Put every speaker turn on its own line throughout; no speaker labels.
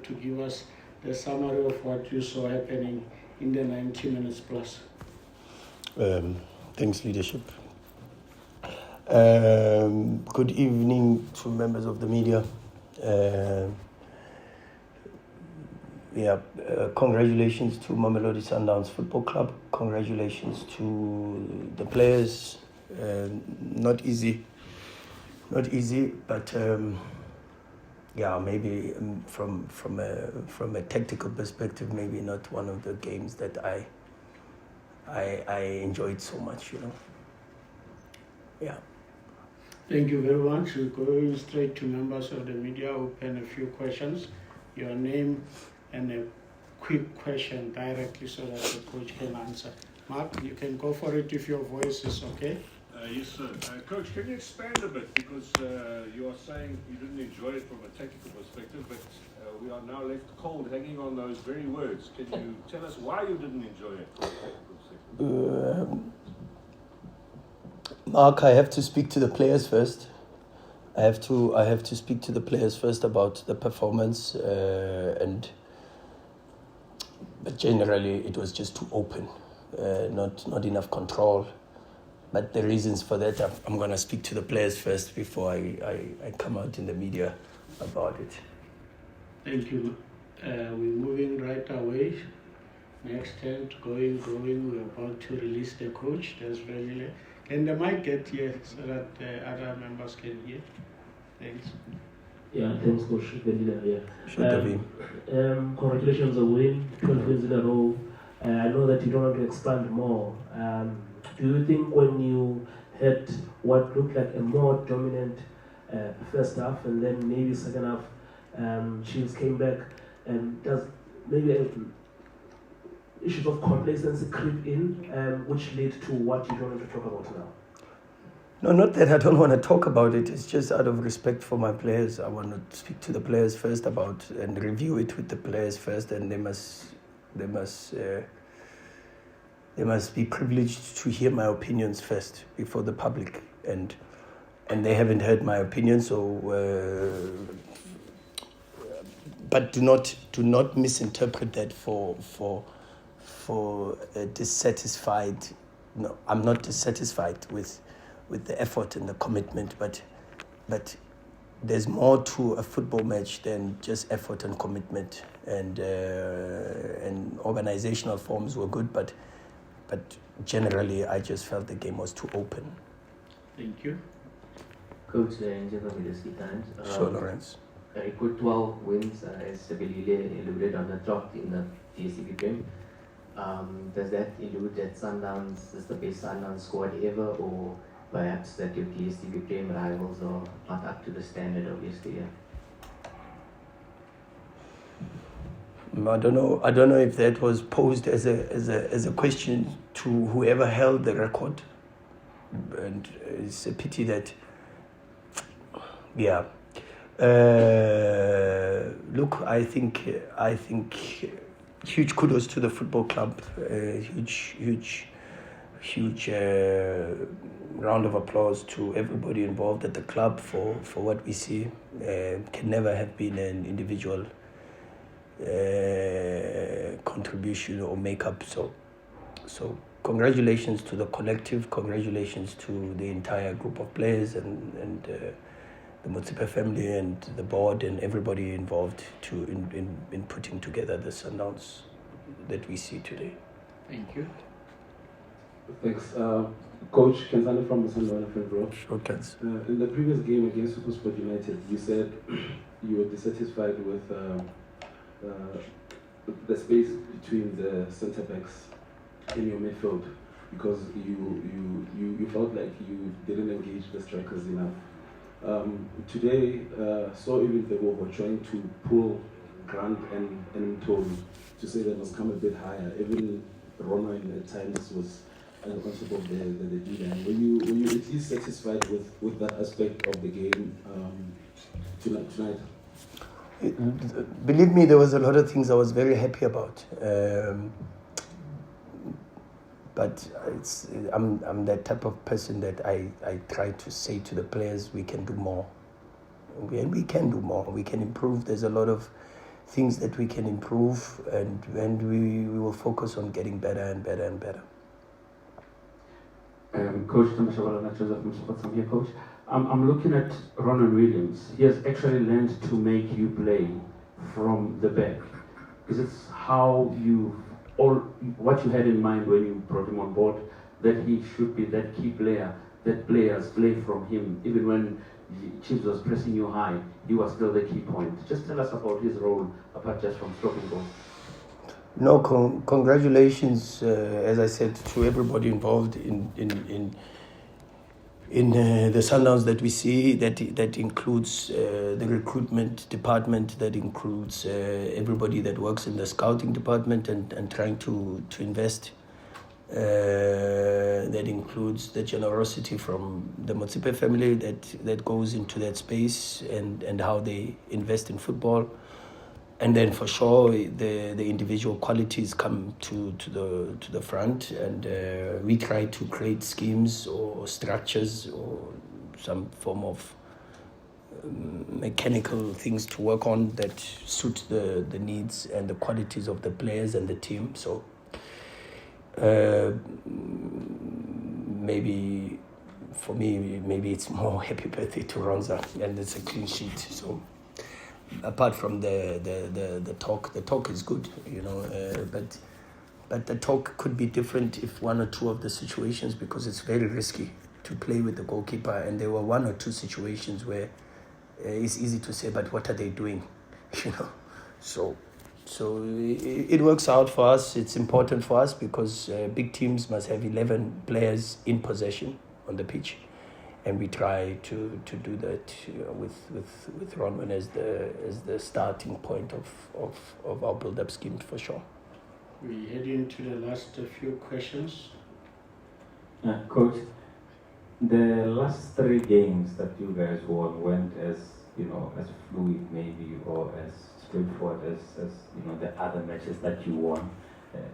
to give us the summary of what you saw happening in the 90 minutes plus.
Thanks, leadership. Good evening to members of the media. Congratulations to Mamelodi Sundowns Football Club. Congratulations to the players. Not easy, but maybe from a tactical perspective, maybe not one of the games that I enjoyed so much, Yeah.
Thank you very much. We're going straight to members of the media. Open a few questions. Your name and a quick question directly so that the coach can answer. Mark, you can go for it if your voice is okay.
Yes, sir. Coach, can you expand a bit? Because you are saying you didn't enjoy it from a tactical perspective, but we are now left cold hanging on those very words. Can you tell us why you didn't enjoy it from a tactical perspective?
Mark, I have to speak to the players first. I have to speak to the players first about the performance, but generally it was just too open, not enough control. But the reasons for that, I'm going to speak to the players first before I come out in the media about it.
Thank you. We're moving right away. Next tent, going. We're about to release the coach. There's really. Can the mic get here so that other members can hear? Thanks.
Yeah, thanks, Coach.
Sure,
congratulations on winning 12 wins in a row. I know that you don't want to expand more. Do you think when you had what looked like a more dominant first half and then maybe second half, Chiefs came back, does maybe issues of complacency creep in, which lead to what you don't want to talk about now?
No, not that I don't want to talk about it. It's just out of respect for my players. I want to speak to the players first about and review it with the players first, and they must be privileged to hear my opinions first before the public, and they haven't heard my opinion. So, but do not misinterpret that for dissatisfied. No, I'm not dissatisfied with the effort and the commitment, but there's more to a football match than just effort and commitment, and organizational forms were good, but generally I just felt the game was too open.
Thank you.
Coach, Angel from DSTV Times.
Sure, Lawrence.
A good 12 wins, as Sabilile alluded on the top in the DSTV Prem. Does that allude that Sundowns is the best Sundowns squad ever, or perhaps that your DSTV Prem rivals are not up to the standard of yesterday?
I don't know if that was posed as a question to whoever held the record, and it's a pity that. Yeah. Look, I think huge kudos to the football club. Huge round of applause to everybody involved at the club for what we see. Can never have been an individual contribution or makeup. So congratulations to the collective. Congratulations to the entire group of players and the Motsepe family and the board and everybody involved in putting together the Sundowns that we see today.
Thank you.
Thanks. Coach Kenzani from the Sundowns front row.
Sure, Kenz.
In the previous game against SuperSport United, you said you were dissatisfied with the space between the centre backs in your midfield because you felt like you didn't engage the strikers enough. Today, saw even they were trying to pull Grant and Tony to say they must come a bit higher. Even Roman at times was on top of the D-line. Were you at least satisfied with that aspect of the game tonight?
Believe me, there was a lot of things I was very happy about. But I'm that type of person that I try to say to the players, we can do more. We can do more. We can improve. There's a lot of things that we can improve, and we will focus on getting better and better and better.
Coach Tamashavala Joseph Mshotsam here, Coach. I'm looking at Ronald Williams. He has actually learned to make you play from the back. Is it how what you had in mind when you brought him on board, that he should be that key player, that players play from him, even when Chiefs was pressing you high, he was still the key point? Just tell us about his role, apart just from stopping goals.
No, congratulations, as I said, to everybody involved in the Sundowns that we see. That includes the recruitment department, that includes everybody that works in the scouting department and trying to invest. That includes the generosity from the Motsepe family that goes into that space and how they invest in football. And then for sure the individual qualities come to the front, and we try to create schemes or structures or some form of mechanical things to work on that suit the needs and the qualities of the players and the team. So maybe for me, maybe it's more happy birthday to Ronza, and it's a clean sheet. So apart from the talk is good, but the talk could be different if one or two of the situations, because it's very risky to play with the goalkeeper, and there were one or two situations where it's easy to say, but what are they doing? So it works out for us. It's important for us because big teams must have 11 players in possession on the pitch. And we try to do that with Ronwen as the starting point of our build-up scheme, for sure.
We head into the last few questions.
Coach, the last 3 games that you guys won went as as fluid maybe, or as straightforward as the other matches that you won.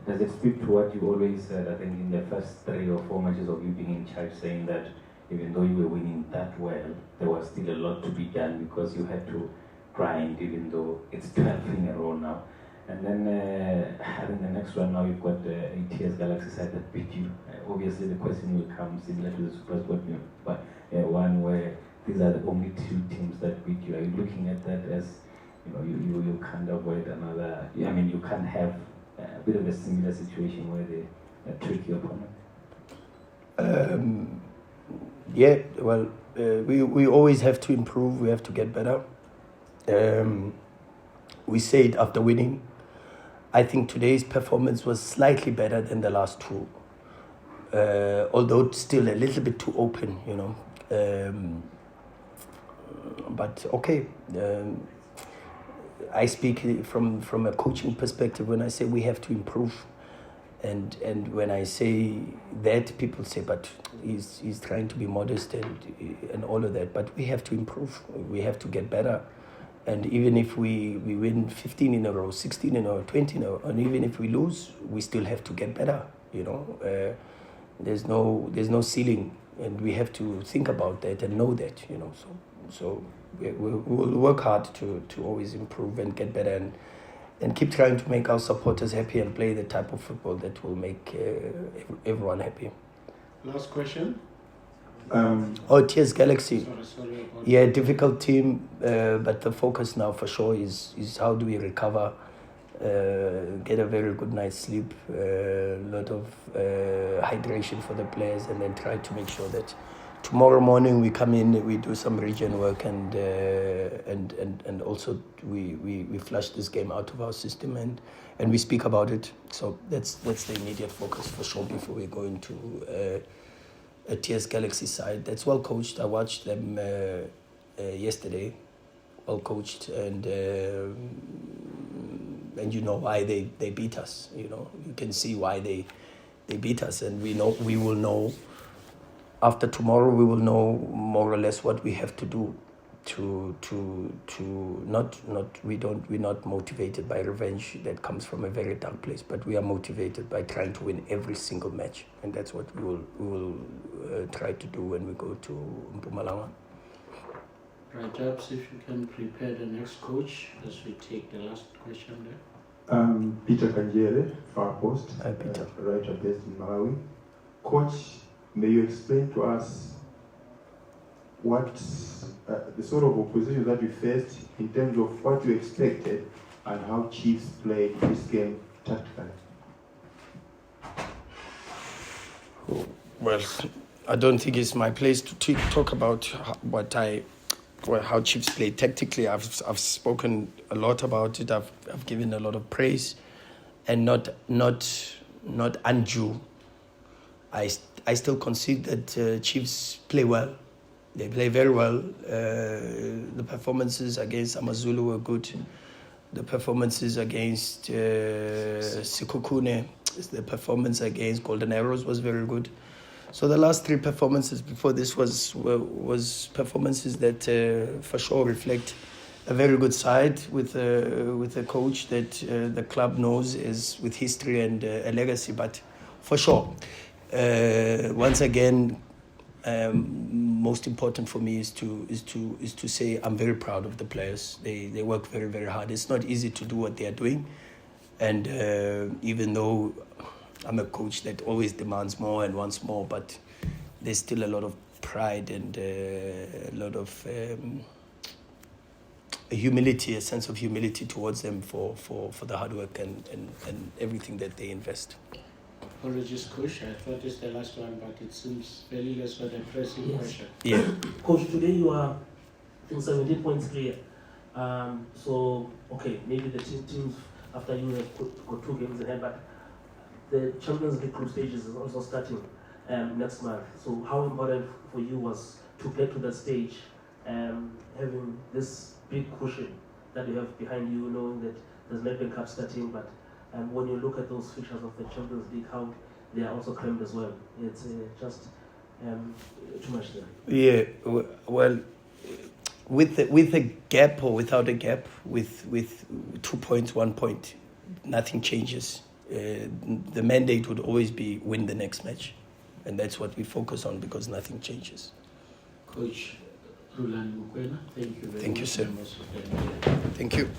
Does it speak to what you always said? I think in the first 3 or 4 matches of you being in charge, saying that even though you were winning that well, there was still a lot to be done because you had to grind, even though it's 12 in a row now. And then I think the next one now you've got the ATS Galaxy side that beat you. Obviously the question will come similar to the Super Sport, but one where these are the only 2 teams that beat you. Are you looking at that as, you can't avoid another, you can't have a bit of a similar situation where they trick your opponent?
Yeah, well, we always have to improve. We have to get better. We say it after winning. I think today's performance was slightly better than the last 2, although it's still a little bit too open, but okay. I speak from a coaching perspective when I say we have to improve. And when I say that, people say, but he's trying to be modest and all of that. But we have to improve. We have to get better. And even if we win 15 in a row, 16 in a row, 20 in a row, and even if we lose, we still have to get better. There's no ceiling, and we have to think about that and know that. So we'll work hard to always improve and get better and keep trying to make our supporters happy and play the type of football that will make everyone happy.
Last question.
TS Galaxy.
Sorry.
Yeah, difficult team, but the focus now for sure is how do we recover, get a very good night's sleep, a lot of hydration for the players, and then try to make sure that tomorrow morning we come in, we do some regen work, and also we flush this game out of our system and we speak about it. So that's the immediate focus for sure before we go into a TS Galaxy side that's well coached. I watched them yesterday, well coached, and you know why they beat us. You can see why they beat us, and we will know. After tomorrow, we will know more or less what we have to do we're not motivated by revenge that comes from a very dark place, but we are motivated by trying to win every single match, and that's what we will try to do when we go to Mpumalanga.
Right, Jabs, if you can prepare the next coach as we take the last question there.
Peter Kanjere, far post,
Hi, Peter.
writer based in Malawi. Coach, may you explain to us what the sort of opposition that you faced in terms of what you expected and how Chiefs played this game tactically?
Well, I don't think it's my place to talk about how Chiefs play tactically. I've spoken a lot about it. I've given a lot of praise, and not undue. I still consider that Chiefs play well. They play very well. The performances against Amazulu were good. The performances against Sikukune, the performance against Golden Arrows was very good. So the last three performances before this was performances that for sure reflect a very good side with a coach that the club knows is with history and a legacy. But for sure, once again, most important for me is to say I'm very proud of the players. They work very, very hard. It's not easy to do what they are doing, and even though I'm a coach that always demands more and wants more, but there's still a lot of pride and a lot of humility, a sense of humility towards them for the hard work and everything that they invest.
Apologies, Coach. I thought it's the last one, but it seems very less for the pressing question.
Yeah.
Coach, today you are in 17 points clear. So, okay, maybe the teams after you have got 2 games in hand, but the Champions League group stages is also starting next month. So how important for you was to get to that stage, having this big cushion that you have behind you, knowing that there's Nedbank Cup starting, but when you look at those features of the Champions League, how they are also crammed as well. It's just too much there.
Yeah, well, with a gap or without a gap, with 2 points, 1 point, nothing changes. The mandate would always be win the next match, and that's what we focus on because nothing changes.
Coach Rhulani Mokwena, thank you very much.
Thank you, sir. Thank you.